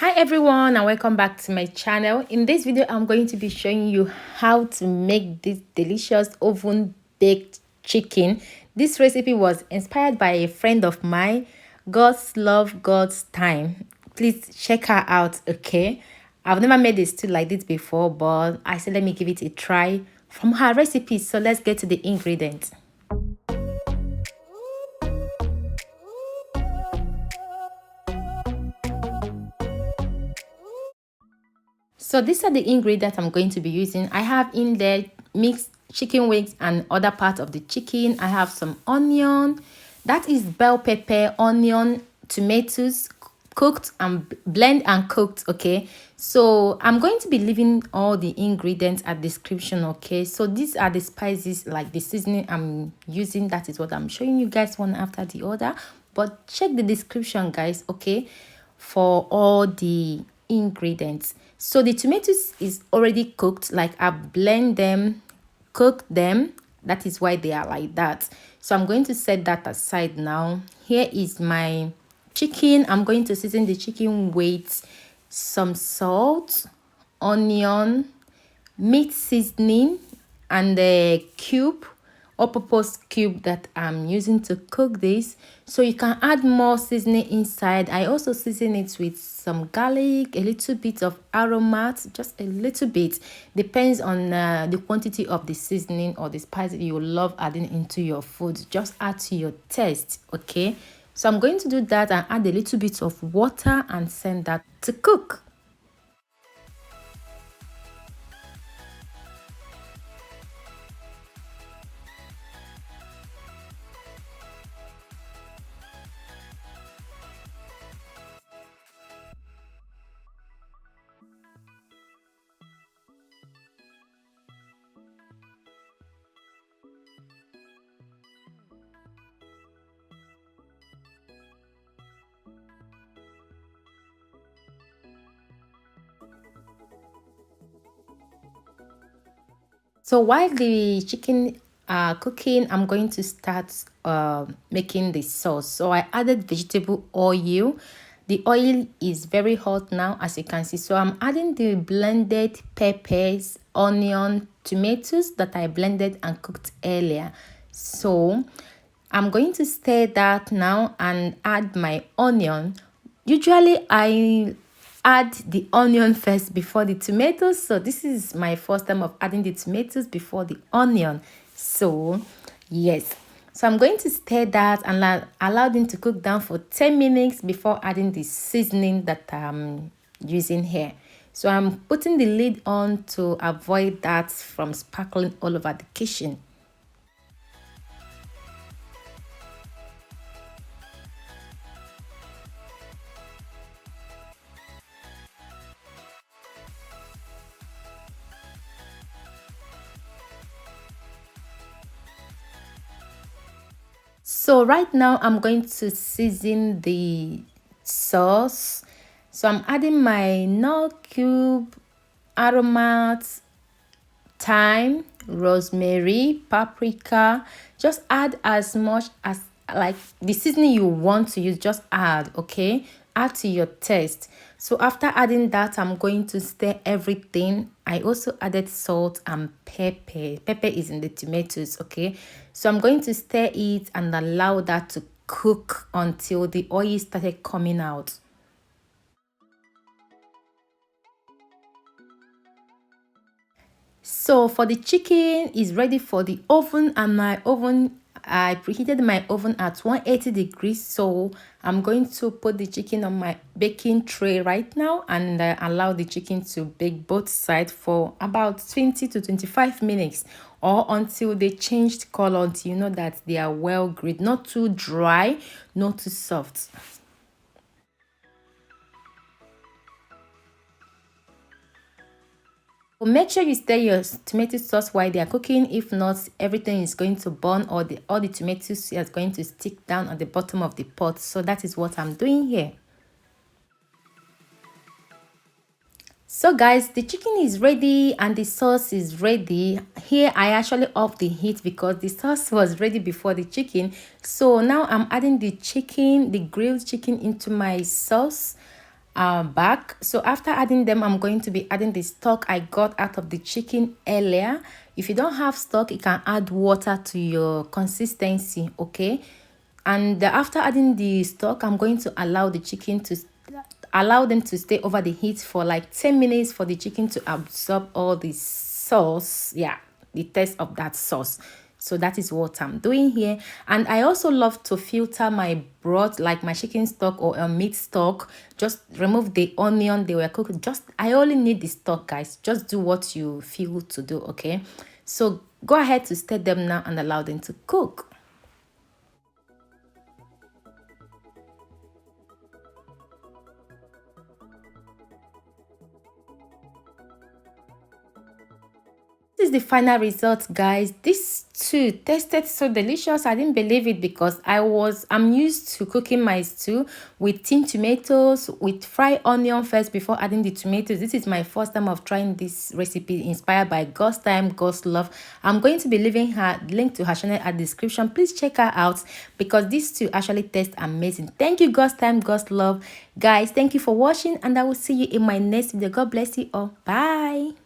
Hi everyone and welcome back to my channel. In this video I'm going to be showing you how to make this delicious oven baked chicken. This recipe was inspired by a friend of mine. God's love, God's time. Please check her out, okay? I've never made a stew like this before, but I said let me give it a try from her recipe. So let's get to the ingredients. So these are the ingredients I'm going to be using. I have in there mixed chicken wings and other parts of the chicken. I have some onion, that is bell pepper, onion, tomatoes, cooked and blend and cooked. Okay, so I'm going to be leaving all the ingredients at description. Okay, so these are the spices, like the seasoning I'm using. That is what I'm showing you guys one after the other, but check the description, guys, okay, for all the ingredients. So the tomatoes is already cooked, like I blend them, cook them. That is why they are like that. So I'm going to set that aside now. Here is my chicken. I'm going to season the chicken with some salt, onion, meat seasoning, and the cube all purpose cube that I'm using to cook this. So you can add more seasoning inside. I also season it with some garlic, a little bit of aromat, just a little bit, depends on the quantity of the seasoning or the spice you love adding into your food. Just add to your taste, okay? So I'm going to do that and add a little bit of water and send that to cook. So while the chicken cooking, I'm going to start making the sauce. So I added vegetable oil. The oil is very hot now, as you can see. So I'm adding the blended peppers, onion, tomatoes that I blended and cooked earlier. So I'm going to stir that now and add my onion. Usually I add the onion first before the tomatoes, so this is my first time of adding the tomatoes before the onion. So yes, so I'm going to stir that and allow them to cook down for 10 minutes before adding the seasoning that I'm using here. So I'm putting the lid on to avoid that from sparkling all over the kitchen. So right now I'm going to season the sauce. So I'm adding my nut cube, aromat, thyme, rosemary, paprika. Just add as much as like the seasoning you want to use, just add, okay? Add to your taste. So after adding that, I'm going to stir everything. I also added salt and pepper. Pepper is in the tomatoes, okay? So I'm going to stir it and allow that to cook until the oil started coming out. So for the chicken is ready for the oven, and my oven, I preheated my oven at 180 degrees. So I'm going to put the chicken on my baking tray right now and allow the chicken to bake both sides for about 20 to 25 minutes, or until they changed color, until you know that they are well grilled, not too dry, not too soft. Make sure you stir your tomato sauce while they are cooking. If not, everything is going to burn, or all the tomatoes is going to stick down at the bottom of the pot. So that is what I'm doing here. So guys, the chicken is ready and the sauce is ready. Here I actually off the heat because the sauce was ready before the chicken. So now I'm adding the chicken, the grilled chicken, into my sauce. back. So after adding them, I'm going to be adding the stock I got out of the chicken earlier. If you don't have stock, you can add water to your consistency, okay? And after adding the stock, I'm going to allow them to stay over the heat for like 10 minutes for the chicken to absorb all the sauce. Yeah, the taste of that sauce. So that is what I'm doing here. And I also love to filter my broth, like my chicken stock or a meat stock. Just remove the onion they were cooked. I only need the stock, guys. Just do what you feel to do, okay? So go ahead to stir them now and allow them to cook. This is the final result, guys. This stew tasted so delicious. I didn't believe it because I'm used to cooking my stew with tin tomatoes, with fried onion first before adding the tomatoes. This is my first time of trying this recipe inspired by God's Thyme, God's Love. I'm going to be leaving her link to her channel at the description. Please check her out because this stew actually tastes amazing. Thank you, God's Thyme, God's Love. Guys, thank you for watching and I will see you in my next video. God bless you all. Bye.